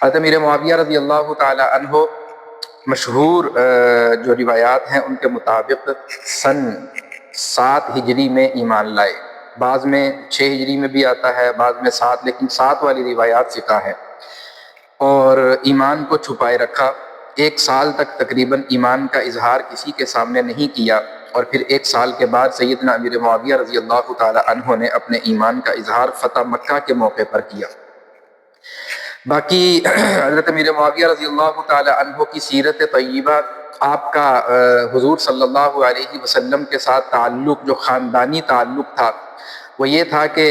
حضرت امیر معاویہ رضی اللہ تعالی عنہ مشہور جو روایات ہیں ان کے مطابق سن 7 ہجری میں ایمان لائے، بعض میں 6 ہجری میں بھی آتا ہے، بعض میں 7، لیکن 7 والی روایات ثقہ ہے، اور ایمان کو چھپائے رکھا۔ 1 سال تک تقریباً ایمان کا اظہار کسی کے سامنے نہیں کیا، اور پھر 1 سال کے بعد سیدنا امیر معاویہ رضی اللہ تعالی عنہ نے اپنے ایمان کا اظہار فتح مکہ کے موقع پر کیا۔ باقی حضرت امیر معاویہ رضی اللہ تعالی عنہ کی سیرت طیبہ، آپ کا حضور صلی اللہ علیہ وسلم کے ساتھ تعلق، جو خاندانی تعلق تھا، وہ یہ تھا کہ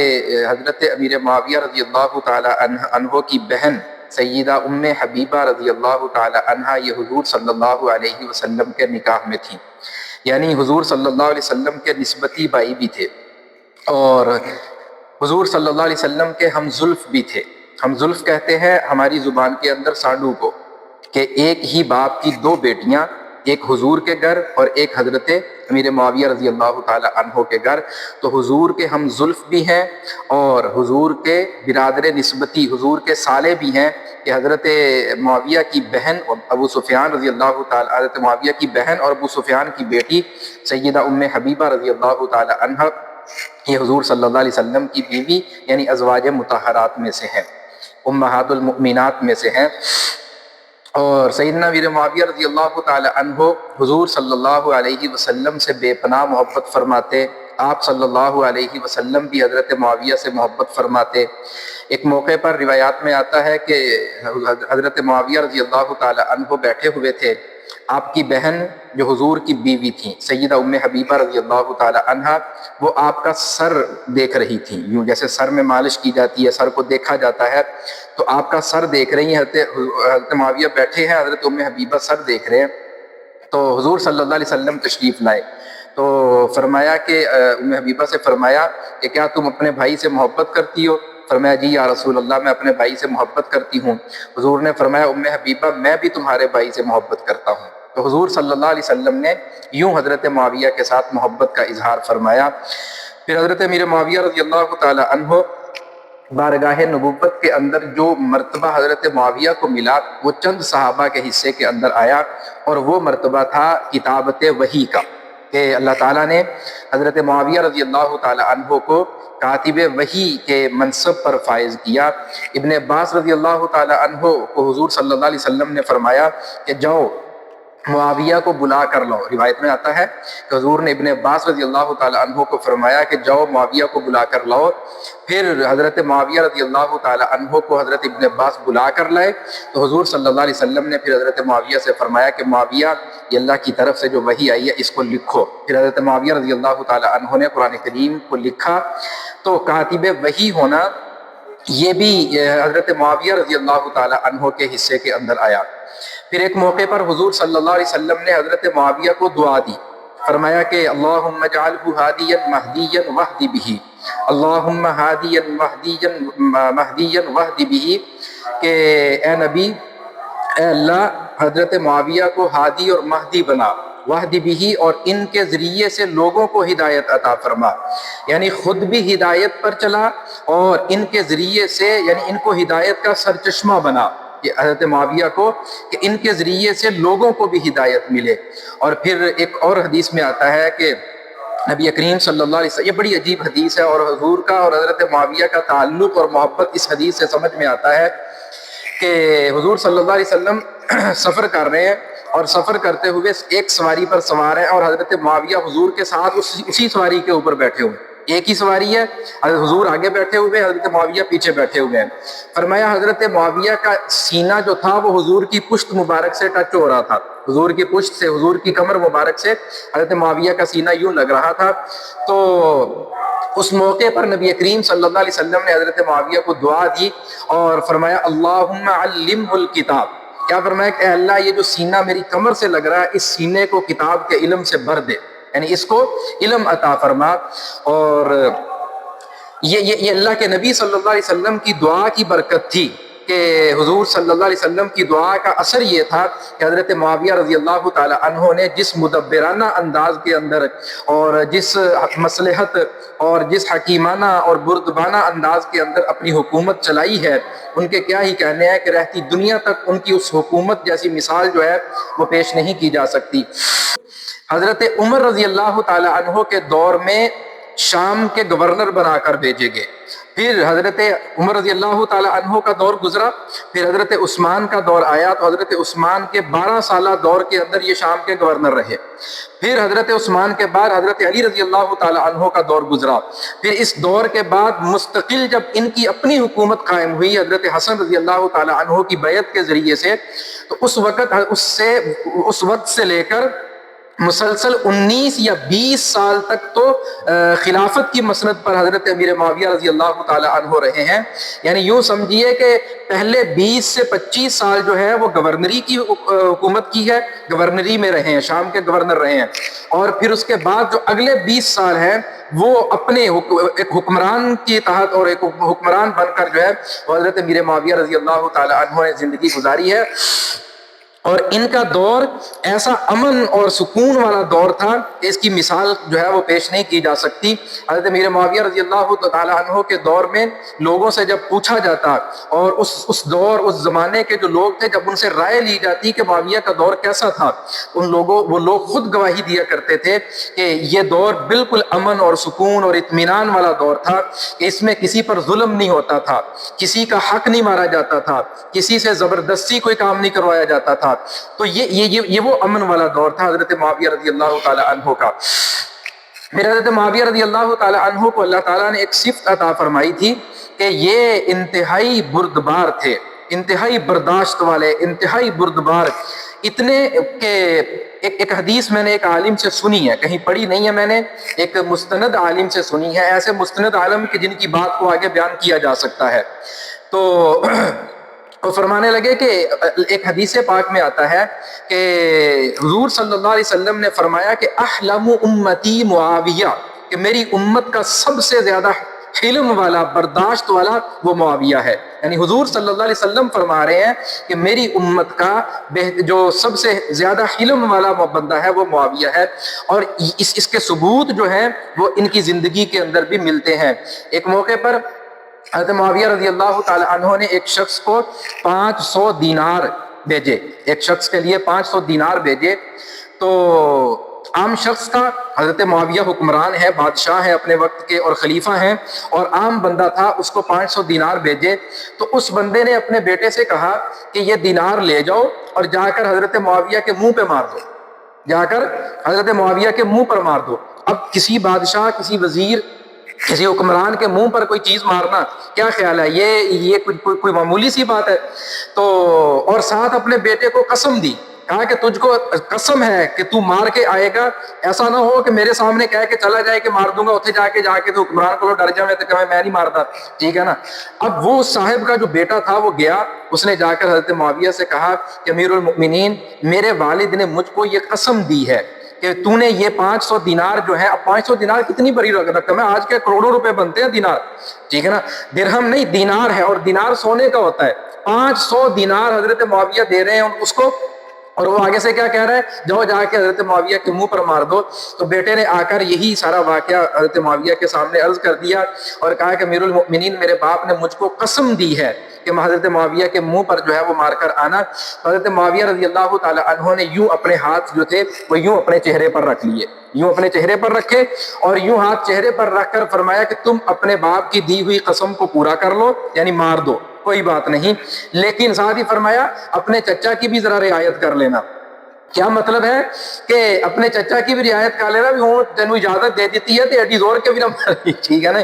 حضرت امیر معاویہ رضی اللہ تعالی عنہ کی بہن سیدہ ام حبیبہ رضی اللہ تعالی عنہ یہ حضور صلی اللہ علیہ وسلم کے نکاح میں تھی، یعنی حضور صلی اللہ علیہ وسلم کے نسبتی بھائی بھی تھے، اور حضور صلی اللہ علیہ وسلم کے ہم زلف بھی تھے۔ ہم زلف کہتے ہیں ہماری زبان کے اندر سانڈو کو، کہ ایک ہی باپ کی 2 بیٹیاں، ایک حضور کے گھر اور ایک حضرت امیر معاویہ رضی اللہ تعالی عنہ کے گھر، تو حضور کے ہم زلف بھی ہیں اور حضور کے برادر نسبتی، حضور کے سالے بھی ہیں، کہ حضرت معاویہ کی بہن ابو سفیان رضی اللہ تعالی، حضرت معاویہ کی بہن اور ابو سفیان کی بیٹی سیدہ ام حبیبہ رضی اللہ تعالی عنہ، یہ حضور صلی اللہ علیہ وسلم کی بیوی یعنی ازواج مطہرات میں سے ہیں، امہات المؤمنات میں سے ہیں۔ اور سیدنا امیر معاویہ رضی اللہ تعالی عنہ حضور صلی اللہ علیہ وسلم سے بے پناہ محبت فرماتے، آپ صلی اللہ علیہ وسلم بھی حضرت معاویہ سے محبت فرماتے۔ ایک موقع پر روایات میں آتا ہے کہ حضرت معاویہ رضی اللہ تعالی عنہ بیٹھے ہوئے تھے، آپ کی بہن جو حضور کی بیوی تھیں سیدہ ام حبیبہ رضی اللہ تعالی عنہ، وہ آپ کا سر دیکھ رہی تھیں، یوں جیسے سر میں مالش کی جاتی ہے، سر کو دیکھا جاتا ہے، تو آپ کا سر دیکھ رہی ہیں۔ حضرت معاویہ بیٹھے ہیں، حضرت ام حبیبہ سر دیکھ رہے ہیں، تو حضور صلی اللہ علیہ وسلم تشریف لائے، تو فرمایا کہ ام حبیبہ سے فرمایا کہ کیا تم اپنے بھائی سے محبت کرتی ہو؟ فرمایا جی یا رسول اللہ، میں اپنے بھائی سے محبت کرتی ہوں۔ حضور نے فرمایا ام حبیبہ میں بھی تمہارے بھائی سے محبت کرتا ہوں۔ تو حضور صلی اللہ علیہ وسلم نے یوں حضرت معاویہ کے ساتھ محبت کا اظہار فرمایا۔ پھر حضرت امیر معاویہ رضی اللہ تعالی عنہ بارگاہ نبوت کے اندر جو مرتبہ حضرت معاویہ کو ملا وہ چند صحابہ کے حصے کے اندر آیا، اور وہ مرتبہ تھا کتابت وحی کا، کہ اللہ تعالیٰ نے حضرت معاویہ رضی اللہ تعالی عنہ کو کاتب وحی کے منصب پر فائز کیا۔ ابن عباس رضی اللہ تعالی عنہ کو حضور صلی اللہ علیہ وسلم نے فرمایا کہ جاؤ معاویہ کو بلا کر لاؤ۔ روایت میں آتا ہے کہ حضور نے ابن عباس رضی اللہ تعالی عنہ کو فرمایا کہ جاؤ معاویہ کو بلا کر لاؤ۔ پھر حضرت معاویہ رضی اللہ تعالی عنہ کو حضرت ابن عباس بلا کر لائے، تو حضور صلی اللہ علیہ وسلم نے پھر حضرت معاویہ سے فرمایا کہ معاویہ یہ اللہ کی طرف سے جو وحی آئی ہے اس کو لکھو۔ پھر حضرت معاویہ رضی اللہ تعالی عنہ نے قرآن کریم کو لکھا، تو کاتب وحی ہونا یہ بھی حضرت معاویہ رضی اللہ تعالی عنہ کے حصے کے اندر آیا۔ پھر ایک موقع پر حضور صلی اللہ علیہ وسلم نے حضرت معاویہ کو دعا دی، فرمایا کہ اللہم اجعلہ ہادیا مہدیا واہد بہ، اللہم ہادیا مہدیا واہد بہ، کہ اے نبی، اے اللہ حضرت معاویہ کو ہادی اور مہدی بنا، واہد بہ، اور ان کے ذریعے سے لوگوں کو ہدایت عطا فرما، یعنی خود بھی ہدایت پر چلا اور ان کے ذریعے سے یعنی ان کو ہدایت کا سرچشمہ بنا، کہ حضرت معاویہ کو کہ ان کے ذریعے سے لوگوں کو بھی ہدایت ملے۔ اور پھر ایک اور حدیث میں آتا ہے کہ نبی کریم صلی اللہ علیہ وسلم، یہ بڑی عجیب حدیث ہے، اور حضور کا اور حضرت معاویہ کا تعلق اور محبت اس حدیث سے سمجھ میں آتا ہے کہ حضور صلی اللہ علیہ وسلم سفر کر رہے ہیں، اور سفر کرتے ہوئے ایک سواری پر سوار ہیں، اور حضرت معاویہ حضور کے ساتھ اسی سواری کے اوپر بیٹھے ہوئے، ایک ہی سواری ہے، حضور آگے بیٹھے ہوئے، حضرت معاویہ پیچھے بیٹھے ہوئے ہیں۔ فرمایا حضرت معاویہ کا سینہ جو تھا وہ حضور کی پشت مبارک سے ٹچ ہو رہا تھا، حضور کی پشت سے، حضور کی کمر مبارک سے حضرت معاویہ کا سینہ یوں لگ رہا تھا۔ تو اس موقع پر نبی کریم صلی اللہ علیہ وسلم نے حضرت معاویہ کو دعا دی اور فرمایا اللہم علمہ الکتاب، کیا فرمایا کہ اے اللہ یہ جو سینہ میری کمر سے لگ رہا ہے اس سینے کو کتاب کے علم سے بھر دے، یعنی اس کو علم عطا فرما۔ اور یہ اللہ کے نبی صلی اللہ علیہ وسلم کی دعا کی برکت تھی کہ حضور صلی اللہ علیہ وسلم کی دعا کا اثر یہ تھا کہ حضرت معاویہ رضی اللہ تعالی عنہ نے جس مدبرانہ انداز کے اندر اور جس مصلحت اور جس حکیمانہ اور بردبانہ انداز کے اندر اپنی حکومت چلائی ہے، ان کے کیا ہی کہنے ہیں کہ رہتی دنیا تک ان کی اس حکومت جیسی مثال جو ہے وہ پیش نہیں کی جا سکتی۔ حضرت عمر رضی اللہ تعالی عنہ کے دور میں شام کے گورنر بنا کر بھیجے گئے، پھر حضرت عمر رضی اللہ تعالی عنہ کا دور گزرا، پھر حضرت عثمان کا دور آیا تو حضرت عثمان کے 12 سالہ دور کے اندر یہ شام کے گورنر رہے، پھر حضرت عثمان کے بعد حضرت علی رضی اللہ تعالی عنہ کا دور گزرا، پھر اس دور کے بعد مستقل جب ان کی اپنی حکومت قائم ہوئی حضرت حسن رضی اللہ تعالی عنہ کی بیعت کے ذریعے سے، تو اس وقت سے لے کر مسلسل 19 یا 20 سال تک تو خلافت کی مسند پر حضرت امیر معاویہ رضی اللہ تعالی عنہ رہے ہیں۔ یعنی یوں سمجھیے کہ پہلے 20 سے 25 سال جو ہے وہ گورنری کی حکومت کی ہے، گورنری میں رہے ہیں، شام کے گورنر رہے ہیں، اور پھر اس کے بعد جو اگلے 20 سال ہیں وہ اپنے ایک حکمران کے تحت اور ایک حکمران بن کر جو ہے وہ حضرت امیر معاویہ رضی اللہ تعالی عنہ نے زندگی گزاری ہے۔ اور ان کا دور ایسا امن اور سکون والا دور تھا کہ اس کی مثال جو ہے وہ پیش نہیں کی جا سکتی۔ حضرت امیر معاویہ رضی اللہ تعالی عنہ کے دور میں لوگوں سے جب پوچھا جاتا اور اس دور اس زمانے کے جو لوگ تھے جب ان سے رائے لی جاتی کہ معاویہ کا دور کیسا تھا، وہ لوگ خود گواہی دیا کرتے تھے کہ یہ دور بالکل امن اور سکون اور اطمینان والا دور تھا، کہ اس میں کسی پر ظلم نہیں ہوتا تھا، کسی کا حق نہیں مارا جاتا تھا، کسی سے زبردستی کوئی کام نہیں کروایا جاتا تھا۔ تو یہ وہ امن والا دور تھا حضرت معاویہ رضی اللہ تعالی عنہ کا۔ میرے حضرت معاویہ رضی اللہ تعالی عنہ کو اللہ تعالیٰ نے ایک صفت عطا فرمائی تھی کہ یہ انتہائی بردبار تھے، انتہائی برداشت والے، انتہائی بردبار، اتنے کہ ایک حدیث میں نے ایک عالم سے سنی ہے، کہیں پڑھی نہیں ہے میں نے، ایک مستند عالم سے سنی ہے، ایسے مستند عالم کہ جن کی بات کو آگے بیان کیا جا سکتا ہے۔ تو وہ فرمانے لگے کہ ایک حدیث پاک میں آتا ہے کہ حضور صلی اللہ علیہ وسلم نے فرمایا کہ احلم امتی معاویہ، کہ میری امت کا سب سے زیادہ حلم والا، برداشت والا وہ معاویہ ہے۔ یعنی حضور صلی اللہ علیہ وسلم فرما رہے ہیں کہ میری امت کا جو سب سے زیادہ حلم والا بندہ ہے وہ معاویہ ہے، اور اس کے ثبوت جو ہیں وہ ان کی زندگی کے اندر بھی ملتے ہیں۔ ایک موقع پر حضرت معاویہ رضی اللہ تعالی عنہ نے ایک شخص کو 500 دینار بھیجے، ایک شخص کے لیے 500 دینار بھیجے۔ تو عام شخص کا، حضرت معاویہ حکمران ہے، بادشاہ ہے اپنے وقت کے اور خلیفہ ہیں، اور عام بندہ تھا، اس کو 500 دینار بھیجے۔ تو اس بندے نے اپنے بیٹے سے کہا کہ یہ دینار لے جاؤ اور جا کر حضرت معاویہ کے منہ پہ مار دو، جا کر حضرت معاویہ کے منہ پر مار دو۔ اب کسی بادشاہ، کسی وزیر، کسی حکمران کے منہ پر کوئی چیز مارنا کیا خیال ہے، یہ کوئی معمولی سی بات ہے؟ تو اور ساتھ اپنے بیٹے کو قسم دی، کہا کہ تجھ کو قسم ہے کہ تو مار کے آئے گا، ایسا نہ ہو کہ میرے سامنے کہہ کے چلا جائے کہ مار دوں گا، اتنے جا کے تو حکمران کو ڈر جائے تو کہ میں نہیں مارتا، ٹھیک ہے نا۔ اب وہ صاحب کا جو بیٹا تھا وہ گیا، اس نے جا کر حضرت معاویہ سے کہا کہ امیر المؤمنین، میرے والد نے مجھ کو یہ قسم دی ہے کہ تو نے یہ 500 دینار جو ہے، اب 500 دینار کتنی بڑی رقم ہے، آج کے کروڑوں روپے بنتے ہیں دینار، ٹھیک ہے نا، درہم نہیں دینار ہے، اور دینار سونے کا ہوتا ہے۔ 500 دینار حضرت معاویہ دے رہے ہیں اس کو، اور وہ آگے سے کیا کہہ رہا ہے، جاؤ جا کے حضرت معاویہ کے منہ پر مار دو۔ تو بیٹے نے آ کر یہی سارا واقعہ حضرت معاویہ کے سامنے عرض کر دیا اور کہا کہ امیر المؤمنین، میرے باپ نے مجھ کو قسم دی ہے کہ حضرت معاویہ کے منہ پر جو ہے وہ مار کر آنا۔ تو حضرت معاویہ رضی اللہ تعالی عنہ نے یوں اپنے ہاتھ جو تھے وہ یوں اپنے چہرے پر رکھ لیے، یوں اپنے چہرے پر رکھے اور یوں ہاتھ چہرے پر رکھ کر فرمایا کہ تم اپنے باپ کی دی ہوئی قسم کو پورا کر لو، یعنی مار دو، کوئی بات نہیں، لیکن ساتھ ہی فرمایا اپنے چچا کی بھی ذرا رعایت کر لینا۔ کیا مطلب ہے کہ اپنے چچا کی بھی رعایت کر لینا، بھی ہوں تینوں اجازت دے دیتی ہے تو ایڈی زور کے بھی نہ ماری، ٹھیک ہے نا۔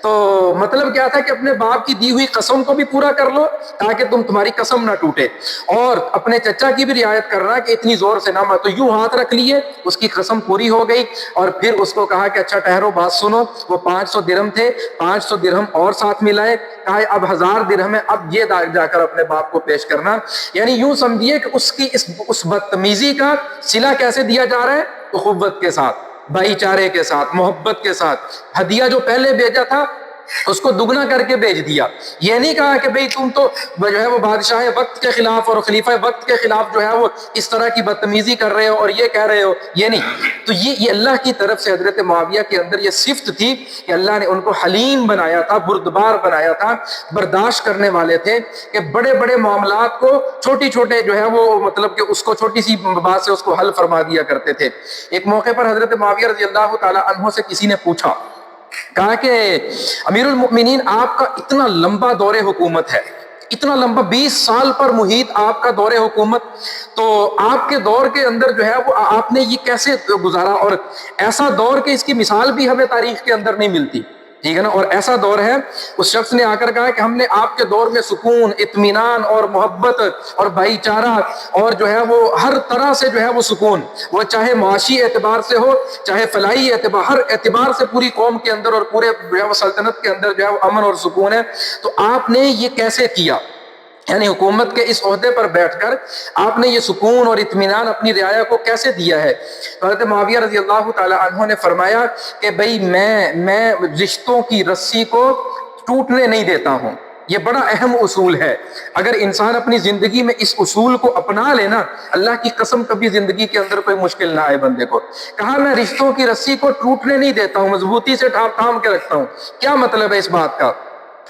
تو مطلب کیا تھا کہ اپنے باپ کی دی ہوئی قسم کو بھی پورا کر لو تاکہ تمہاری قسم نہ ٹوٹے، اور اپنے چچا کی بھی رعایت کرنا کہ اتنی زور سے نہ مار۔ تو یوں ہاتھ رکھ لیے، اس کی قسم پوری ہو گئی، اور پھر اس کو کہا کہ اچھا ٹھہرو، بات سنو، وہ 500 درہم تھے، 500 درہم اور ساتھ ملائے، کہا اب 1000 درہم ہے، اب یہ جا کر اپنے باپ کو پیش کرنا۔ یعنی یوں سمجھیے کہ اس کی اس بدتمیزی کا صلہ کیسے دیا جا رہا ہے، اخوت کے ساتھ، بھائی چارے کے ساتھ، محبت کے ساتھ۔ ہدیہ جو پہلے بھیجا تھا اس کو دگنا کر کے بھیج دیا. یہ نہیں کہا کہ بھئی تم تو جو ہے وہ بادشاہ وقت کے خلاف اور خلیفہ وقت کے خلاف جو ہے وہ اس طرح کی بدتمیزی کر رہے ہو اور یہ کہہ رہے ہو, یہ نہیں. تو یہ اللہ کی طرف سے حضرت معاویہ کے اندر یہ صفت تھی کہ اللہ نے ان کو حلیم بنایا تھا, بردبار بنایا تھا, برداشت کرنے والے تھے کہ بڑے بڑے معاملات کو چھوٹی چھوٹے جو ہے وہ مطلب کہ اس کو چھوٹی سی بات سے اس کو حل فرما دیا کرتے تھے. ایک موقع پر حضرت معاویہ رضی اللہ تعالی عنہ سے کسی نے پوچھا, کہا کہ امیر المؤمنین آپ کا اتنا لمبا دور حکومت ہے, اتنا لمبا 20 سال پر محیط آپ کا دور حکومت, تو آپ کے دور کے اندر جو ہے وہ آپ نے یہ کیسے گزارا, اور ایسا دور کہ اس کی مثال بھی ہمیں تاریخ کے اندر نہیں ملتی, ٹھیک ہے نا, اور ایسا دور ہے. اس شخص نے آ کر کہا کہ ہم نے آپ کے دور میں سکون, اطمینان اور محبت اور بھائی چارہ اور جو ہے وہ ہر طرح سے جو ہے وہ سکون, وہ چاہے معاشی اعتبار سے ہو چاہے فلاحی اعتبار, ہر اعتبار سے پوری قوم کے اندر اور پورے جو ہے وہ سلطنت کے اندر جو ہے وہ امن اور سکون ہے. تو آپ نے یہ کیسے کیا, یعنی حکومت کے اس عہدے پر بیٹھ کر آپ نے یہ سکون اور اطمینان اپنی رعایا کو کیسے دیا ہے؟ تو حضرت معاویہ رضی اللہ تعالی عنہ نے فرمایا کہ بھئی میں رشتوں کی رسی کو ٹوٹنے نہیں دیتا ہوں. یہ بڑا اہم اصول ہے. اگر انسان اپنی زندگی میں اس اصول کو اپنا لینا, اللہ کی قسم کبھی زندگی کے اندر کوئی مشکل نہ آئے بندے کو. کہا میں رشتوں کی رسی کو ٹوٹنے نہیں دیتا ہوں, مضبوطی سے تھام کے رکھتا ہوں. کیا مطلب ہے اس بات کا؟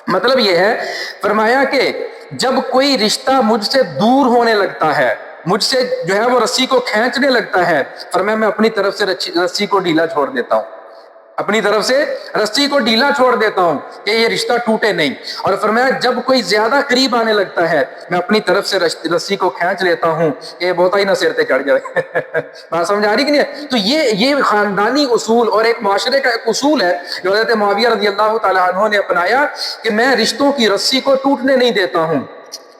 مطلب یہ ہے, فرمایا کہ جب کوئی رشتہ مجھ سے دور ہونے لگتا ہے, مجھ سے جو ہے وہ رسی کو کھینچنے لگتا ہے, فرمایا میں اپنی طرف سے رسی کو ڈھیلا چھوڑ دیتا ہوں, اپنی طرف سے رسی کو ڈھیلا چھوڑ دیتا ہوں کہ یہ رشتہ ٹوٹے نہیں. اور فرمایا جب کوئی زیادہ قریب آنے لگتا ہے, میں اپنی طرف سے رسی کو کھینچ لیتا ہوں کہ یہ بہت ہی نہ سر پہ چڑھ جائے. بات سمجھ آ رہی کہ نہیں؟ تو یہ خاندانی اصول اور ایک معاشرے کا ایک اصول ہے جو حضرت معاویہ رضی اللہ تعالی عنہ نے اپنایا کہ میں رشتوں کی رسی کو ٹوٹنے نہیں دیتا ہوں,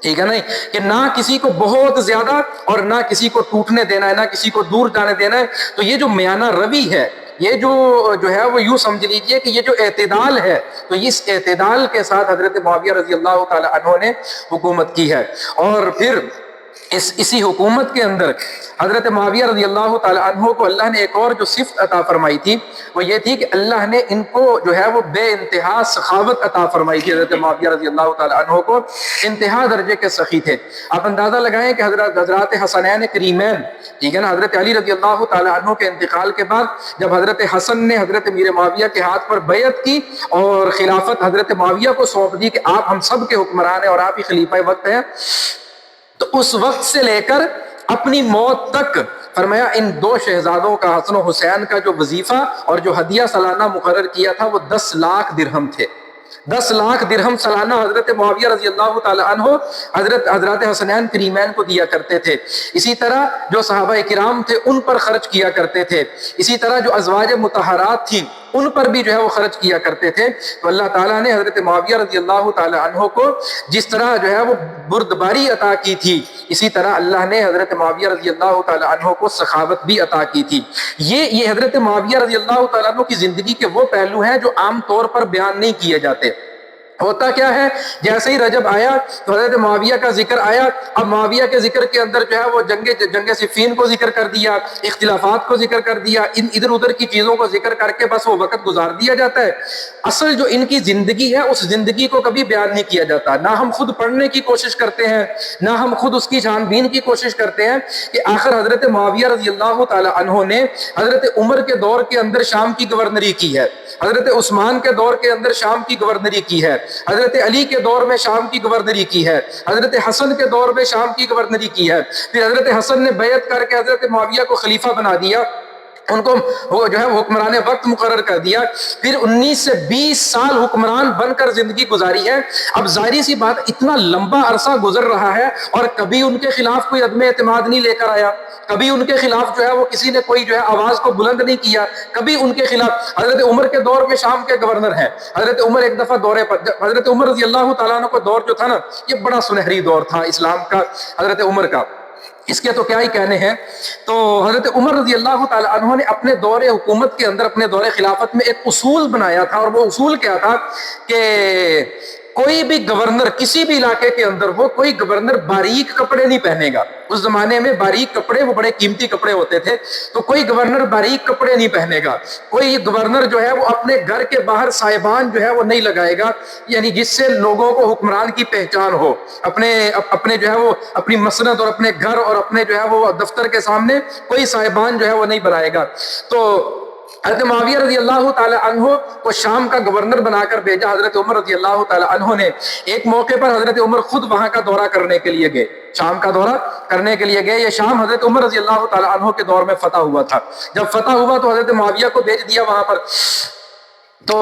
ٹھیک ہے نہیں, کہ نہ کسی کو بہت زیادہ اور نہ کسی کو ٹوٹنے دینا ہے, نہ کسی کو دور جانے دینا ہے. تو یہ جو میانہ روی ہے, یہ جو ہے وہ یوں سمجھ لیجئے کہ یہ جو اعتدال ہے, تو اس اعتدال کے ساتھ حضرت معاویہ رضی اللہ تعالی عنہ نے حکومت کی ہے. اور پھر اسی حکومت کے اندر حضرت معاویہ رضی اللہ تعالی عنہ کو اللہ نے ایک اور جو صفت عطا فرمائی تھی, وہ یہ تھی کہ اللہ نے ان کو جو ہے وہ بے انتہا سخاوت عطا فرمائی تھی. حضرت معاویہ رضی اللہ تعالی عنہ کو انتہا درجے کے سخی تھے. آپ اندازہ لگائیں کہ حضرات حسنین کریمین, ٹھیک ہے نا, حضرت علی رضی اللہ تعالی عنہ کے انتقال کے بعد جب حضرت حسن نے حضرت میر معاویہ کے ہاتھ پر بیعت کی اور خلافت حضرت معاویہ کو سونپ دی کہ آپ ہم سب کے حکمران ہیں اور آپ ہی خلیفہ وقت ہیں, تو اس وقت سے لے کر اپنی موت تک فرمایا ان دو شہزادوں کا, حسن و حسین کا جو وظیفہ اور جو ہدیہ سالانہ مقرر کیا تھا وہ 10 لاکھ درہم تھے. 10 لاکھ درہم سالانہ حضرت معاویہ رضی اللہ تعالی عنہ حضرات حسنین کریمین کو دیا کرتے تھے. اسی طرح جو صحابہ کرام تھے ان پر خرچ کیا کرتے تھے. اسی طرح جو ازواج مطہرات تھیں ان پر بھی جو ہے وہ خرچ کیا کرتے تھے. تو اللہ تعالیٰ نے حضرت معاویہ رضی اللہ تعالی عنہ کو جس طرح جو ہے وہ بردباری عطا کی تھی, اسی طرح اللہ نے حضرت معاویہ رضی اللہ تعالی عنہ کو سخاوت بھی عطا کی تھی. یہ حضرت معاویہ رضی اللہ تعالی عنہ کی زندگی کے وہ پہلو ہیں جو عام طور پر بیان نہیں کیے جاتے. ہوتا کیا ہے, جیسے ہی رجب آیا تو حضرت معاویہ کا ذکر آیا. اب معاویہ کے ذکر کے اندر جو ہے وہ جنگ صفین کو ذکر کر دیا, اختلافات کو ذکر کر دیا, ادھر ادھر کی چیزوں کو ذکر کر کے بس وہ وقت گزار دیا جاتا ہے. اصل جو ان کی زندگی ہے اس زندگی کو کبھی بیان نہیں کیا جاتا. نہ ہم خود پڑھنے کی کوشش کرتے ہیں, نہ ہم خود اس کی چھان بین کی کوشش کرتے ہیں کہ آخر حضرت معاویہ رضی اللہ تعالی عنہ نے حضرت عمر کے دور کے اندر شام کی گورنری کی ہے, حضرت عثمان کے دور کے اندر شام کی گورنری کی ہے, حضرت علی کے دور میں شام کی گورنری کی ہے, حضرت حسن کے دور میں شام کی گورنری کی ہے. پھر حضرت حسن نے بیعت کر کے حضرت معاویہ کو خلیفہ بنا دیا, ان کو جو ہے حکمران وقت مقرر کر دیا. پھر 19 سے 20 سال حکمران بن کر زندگی گزاری ہے. اب ظاہری سی بات, اتنا لمبا عرصہ گزر رہا ہے اور کبھی ان کے خلاف کوئی عدم اعتماد نہیں لے کر آیا, کبھی ان کے خلاف جو ہے وہ کسی نے کوئی جو ہے آواز کو بلند نہیں کیا, کبھی ان کے خلاف. حضرت عمر کے دور میں شام کے گورنر ہیں. حضرت عمر ایک دفعہ دورے پر, حضرت عمر رضی اللہ تعالیٰ عنہ کا دور جو تھا نا, یہ بڑا سنہری دور تھا اسلام کا, حضرت عمر کا, اس کے تو کیا ہی کہنے ہیں. تو حضرت عمر رضی اللہ تعالی عنہ نے اپنے دور حکومت کے اندر, اپنے دور خلافت میں ایک اصول بنایا تھا, اور وہ اصول کیا تھا کہ کوئی بھی گورنر کسی بھی علاقے کے اندر ہو، کوئی گورنر باریک کپڑے نہیں پہنے گا. اس زمانے میں باریک کپڑے وہ بڑے قیمتی کپڑے ہوتے تھے، تو کوئی گورنر باریک کپڑے نہیں پہنے گا. کوئی گورنر جو ہے وہ اپنے گھر کے باہر سائبان جو ہے وہ نہیں لگائے گا، یعنی جس سے لوگوں کو حکمران کی پہچان ہو. اپنے جو ہے وہ اپنی مسند اور اپنے گھر اور اپنے جو ہے وہ دفتر کے سامنے کوئی سائبان جو ہے وہ نہیں بنائے گا. تو حضرت معاویہ رضی اللہ تعالی عنہ کو شام کا گورنر بنا کر بھیجا حضرت عمر رضی اللہ تعالی عنہ نے. ایک موقع پر حضرت عمر خود وہاں کا دورہ کرنے کے لیے گئے، شام کا دورہ کرنے کے لیے گئے. یہ شام حضرت عمر رضی اللہ تعالی عنہ کے دور میں فتح ہوا تھا. جب فتح ہوا تو حضرت معاویہ کو بھیج دیا وہاں پر. تو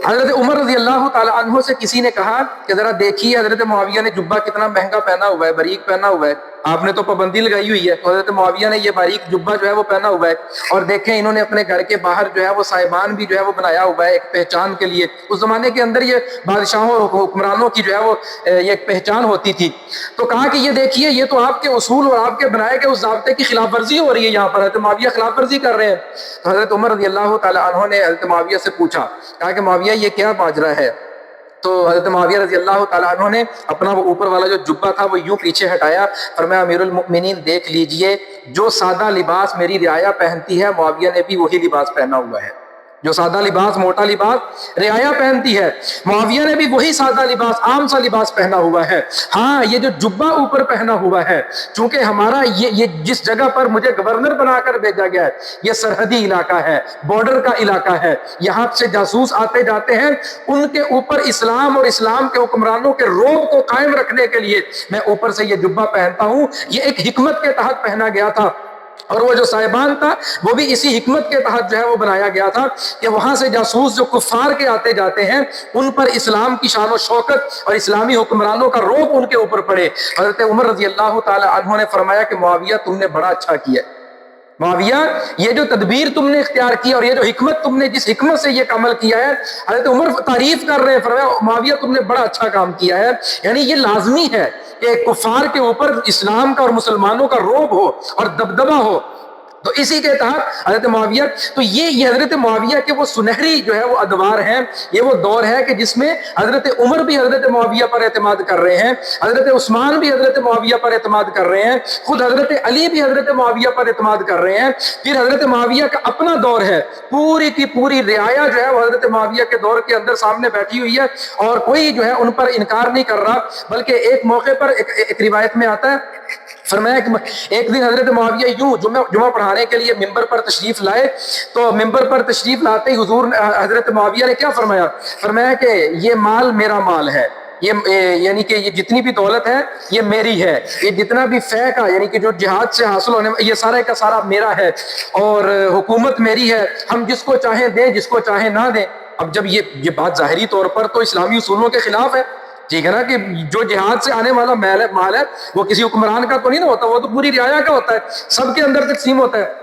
حضرت عمر رضی اللہ تعالی عنہ سے کسی نے کہا کہ ذرا دیکھیے حضرت معاویہ نے جبہ کتنا مہنگا پہنا ہوا ہے، باریک پہنا ہوا ہے، آپ نے تو پابندی لگائی ہوئی ہے. تو حضرت معاویہ نے یہ باریک جبہ جو ہے وہ پہنا ہوا ہے، اور دیکھیں انہوں نے اپنے گھر کے باہر جو ہے وہ سائبان بھی جو ہے وہ بنایا ہوا ہے ایک پہچان کے لیے. اس زمانے کے اندر یہ بادشاہوں اور حکمرانوں کی جو ہے وہ یہ ایک پہچان ہوتی تھی. تو کہا کہ یہ دیکھیے یہ تو آپ کے اصول اور آپ کے بنائے گئے اس ضابطے کی خلاف ورزی ہو رہی ہے، یہاں پر حضرت معاویہ خلاف ورزی کر رہے ہیں. تو حضرت عمر رضی اللہ تعالی عنہ نے حضرت معاویہ سے پوچھا، کہا کہ معاویہ یہ کیا ماجرا ہے؟ تو حضرت معاویہ رضی اللہ تعالیٰ عنہ نے اپنا وہ اوپر والا جو جبہ تھا وہ یوں پیچھے ہٹایا، فرمایا امیر المؤمنین دیکھ لیجئے، جو سادہ لباس میری رعایا پہنتی ہے معاویہ نے بھی وہی لباس پہنا ہوا ہے. جو سادہ لباس، موٹا لباس رعایا پہنتی ہے، معاویہ نے بھی وہی سادہ لباس، عام سا لباس پہنا ہوا ہے. ہاں یہ جو جبہ اوپر پہنا ہوا ہے، چونکہ ہمارا یہ جس جگہ پر مجھے گورنر بنا کر بھیجا گیا ہے یہ سرحدی علاقہ ہے، بارڈر کا علاقہ ہے، یہاں سے جاسوس آتے جاتے ہیں، ان کے اوپر اسلام اور اسلام کے حکمرانوں کے رعب کو قائم رکھنے کے لیے میں اوپر سے یہ جبہ پہنتا ہوں. یہ ایک حکمت کے تحت پہنا گیا تھا، اور وہ جو صاحبان تھا وہ بھی اسی حکمت کے تحت جو ہے وہ بنایا گیا تھا کہ وہاں سے جاسوس جو کفار کے آتے جاتے ہیں ان پر اسلام کی شان و شوکت اور اسلامی حکمرانوں کا رعب ان کے اوپر پڑے. حضرت عمر رضی اللہ تعالی عنہ نے فرمایا کہ معاویہ تم نے بڑا اچھا کیا، معاویہ یہ جو تدبیر تم نے اختیار کی اور یہ جو حکمت تم نے جس حکمت سے یہ عمل کیا ہے. حضرت عمر تعریف کر رہے ہیں، فرمایا معاویہ تم نے بڑا اچھا کام کیا ہے. یعنی یہ لازمی ہے کہ کفار کے اوپر اسلام کا اور مسلمانوں کا رعب ہو اور دبدبہ ہو. تو اسی کے تحت حضرت معاویہ، تو یہ حضرت معاویہ کے وہ سنہری جو ہے وہ ادوار ہیں، یہ وہ دور ہے کہ جس میں حضرت عمر بھی حضرت معاویہ پر اعتماد کر رہے ہیں، حضرت عثمان بھی حضرت معاویہ پر اعتماد کر رہے ہیں، خود حضرت علی بھی حضرت معاویہ پر اعتماد کر رہے ہیں. پھر حضرت معاویہ کا اپنا دور ہے، پوری کی پوری رعایا جو ہے وہ حضرت معاویہ کے دور کے اندر سامنے بیٹھی ہوئی ہے، اور کوئی جو ہے ان پر انکار نہیں کر رہا. بلکہ ایک موقع پر ایک روایت میں آتا ہے، فرمایا کہ ایک دن حضرت معاویہ یوں جمعہ پڑھانے کے لیے ممبر پر تشریف لائے. تو ممبر پر تشریف لاتے ہی حضور حضرت معاویہ نے کیا فرمایا؟ فرمایا کہ یہ مال میرا مال ہے، یعنی کہ یہ جتنی بھی دولت ہے یہ میری ہے، یہ جتنا بھی فے کا یعنی کہ جو جہاد سے حاصل ہونے یہ سارا کا سارا میرا ہے، اور حکومت میری ہے، ہم جس کو چاہیں دیں جس کو چاہیں نہ دیں. اب جب یہ بات ظاہری طور پر تو اسلامی اصولوں کے خلاف ہے، ٹھیک ہے نا، کہ جو جہاد سے آنے والا مال ہے وہ کسی حکمران کا تو نہیں نہ ہوتا، وہ تو پوری رعایا کا ہوتا ہے، سب کے اندر تقسیم ہوتا ہے.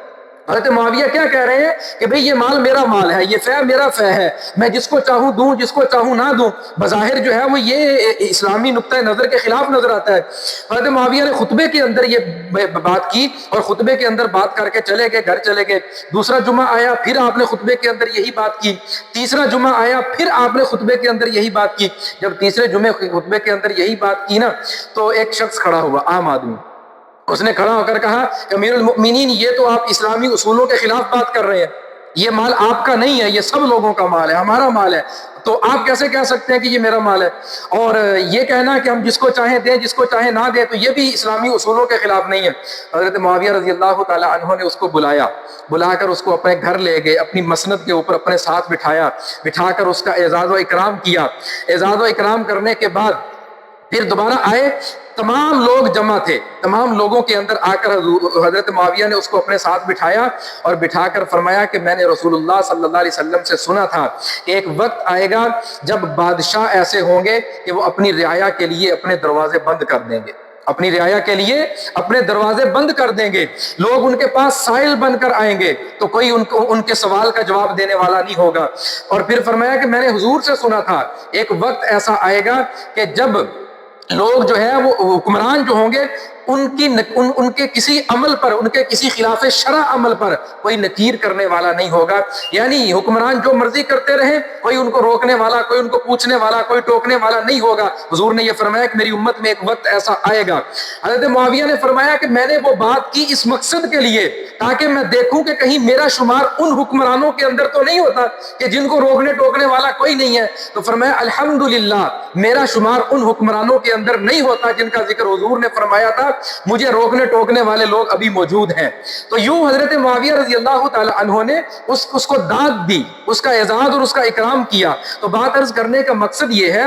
حضرت معاویہ کیا کہہ رہے ہیں کہ بھئی یہ مال میرا مال ہے، یہ فے میرا فے ہے، میں جس کو چاہوں دوں جس کو چاہوں نہ دوں. بظاہر جو ہے وہ یہ اسلامی نقطہ نظر کے خلاف نظر آتا ہے. حضرت معاویہ نے خطبے کے اندر یہ بات کی، اور خطبے کے اندر بات کر کے چلے گئے، گھر چلے گئے. دوسرا جمعہ آیا، پھر آپ نے خطبے کے اندر یہی بات کی. تیسرا جمعہ آیا، پھر آپ نے خطبے کے اندر یہی بات کی. جب تیسرے جمعے خطبے کے اندر یہی بات کی نا، تو ایک شخص کھڑا ہوا، عام آدمی، اس نے کھڑا ہو کر کہا کہ امیر المؤمنین یہ تو آپ اسلامی اصولوں کے خلاف بات کر رہے ہیں، یہ مال آپ کا نہیں ہے، یہ سب لوگوں کا مال ہے، ہمارا مال ہے، تو آپ کیسے کہہ سکتے ہیں کہ یہ میرا مال ہے؟ اور یہ کہنا کہ ہم جس کو چاہیں دیں جس کو چاہیں نہ دیں، تو یہ بھی اسلامی اصولوں کے خلاف نہیں ہے. حضرت معاویہ رضی اللہ تعالی عنہ نے اس کو بلا کر اس کو اپنے گھر لے گئے، اپنی مسند کے اوپر اپنے ساتھ بٹھا کر اس کا اعزاز و اکرام کیا. اعزاز و اکرام کرنے کے بعد پھر دوبارہ آئے، تمام لوگ جمع تھے، تمام لوگوں کے اندر آ کر حضرت معاویہ نے اس کو اپنے ساتھ بٹھایا، اور بٹھا کر فرمایا کہ میں نے رسول اللہ صلی اللہ علیہ وسلم سے سنا تھا کہ ایک وقت آئے گا جب بادشاہ ایسے ہوں گے کہ وہ اپنی رعایا کے لیے اپنے دروازے بند کر دیں گے، اپنی رعایا کے لیے اپنے دروازے بند کر دیں گے، لوگ ان کے پاس سائل بن کر آئیں گے تو کوئی ان کے سوال کا جواب دینے والا نہیں ہوگا. اور پھر فرمایا کہ میں نے حضور سے سنا تھا ایک وقت ایسا آئے گا کہ جب لوگ جو ہے وہ حکمران جو ہوں گے ان کے کسی عمل پر، ان کے کسی خلاف شرع عمل پر کوئی نکیر کرنے والا نہیں ہوگا. یعنی حکمران جو مرضی کرتے رہیں، کوئی ان کو روکنے والا، کوئی ان کو پوچھنے والا، کوئی ٹوکنے والا نہیں ہوگا. حضور نے یہ فرمایا کہ میری امت میں ایک وقت ایسا آئے گا. حضرت معاویہ نے فرمایا کہ میں نے وہ بات کی اس مقصد کے لیے تاکہ میں دیکھوں کہ کہیں میرا شمار ان حکمرانوں کے اندر تو نہیں ہوتا کہ جن کو روکنے ٹوکنے والا کوئی نہیں ہے. تو فرمایا الحمدللہ میرا شمار ان حکمرانوں کے اندر نہیں ہوتا جن کا ذکر حضور نے فرمایا تھا مجھے روکنے ٹوکنے والے لوگ ابھی موجود ہیں. تو یوں حضرت معاویہ رضی اللہ تعالی عنہ نے اس کو داد دی، اس کا اعزاز اور اس کا اکرام کیا. تو بات عرض کرنے کا مقصد یہ ہے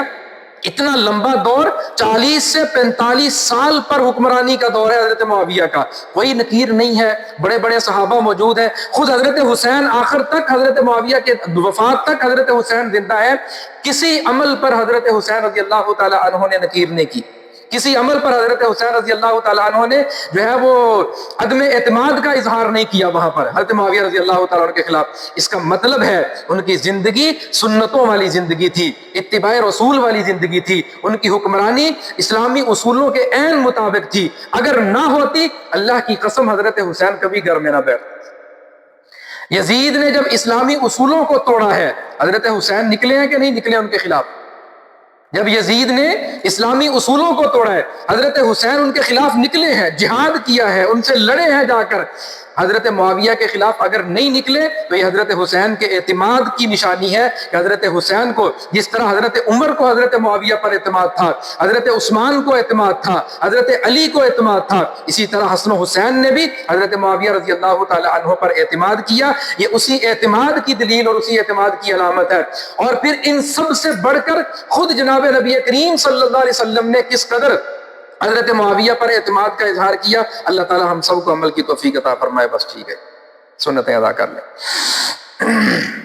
اتنا لمبا دور 40 سے 45 سال پر حکمرانی کا دور ہے حضرت معاویہ کا، کوئی نکیر نہیں ہے. بڑے بڑے صحابہ موجود ہیں، خود حضرت حسین آخر تک، حضرت معاویہ کے وفات تک حضرت حسین زندہ ہے. کسی عمل پر حضرت حسین رضی اللہ تعالی عنہ نے نکیر نہیں کی. کسی عمل پر حضرت حسین رضی اللہ تعالیٰ عنہ نے جو ہے وہ عدم اعتماد کا اظہار نہیں کیا وہاں پر حضرت معاویہ رضی اللہ تعالیٰ عنہ کے خلاف. اس کا مطلب ہے ان کی زندگی سنتوں والی زندگی تھی، اتباع رسول والی زندگی تھی. ان کی حکمرانی اسلامی اصولوں کے عین مطابق تھی. اگر نہ ہوتی اللہ کی قسم حضرت حسین کبھی گھر میں نہ بیٹھتے. یزید نے جب اسلامی اصولوں کو توڑا ہے، حضرت حسین نکلے ہیں کہ نہیں نکلے ان کے خلاف؟ جب یزید نے اسلامی اصولوں کو توڑا ہے حضرت حسین ان کے خلاف نکلے ہیں، جہاد کیا ہے، ان سے لڑے ہیں جا کر. حضرت معاویہ کے خلاف اگر نہیں نکلے تو یہ حضرت حسین کے اعتماد کی نشانی ہے کہ حضرت حسین کو جس طرح حضرت عمر کو حضرت معاویہ پر اعتماد تھا، حضرت عثمان کو اعتماد تھا، حضرت علی کو اعتماد تھا، اسی طرح حسن و حسین نے بھی حضرت معاویہ رضی اللہ تعالی عنہ پر اعتماد کیا. یہ اسی اعتماد کی دلیل اور اسی اعتماد کی علامت ہے. اور پھر ان سب سے بڑھ کر خود جناب نبی کریم صلی اللہ علیہ وسلم نے کس قدر حضرت معاویہ پر اعتماد کا اظہار کیا. اللہ تعالی ہم سب کو عمل کی توفیق عطا فرمائے. بس ٹھیک ہے، سنتیں ادا کر لیں.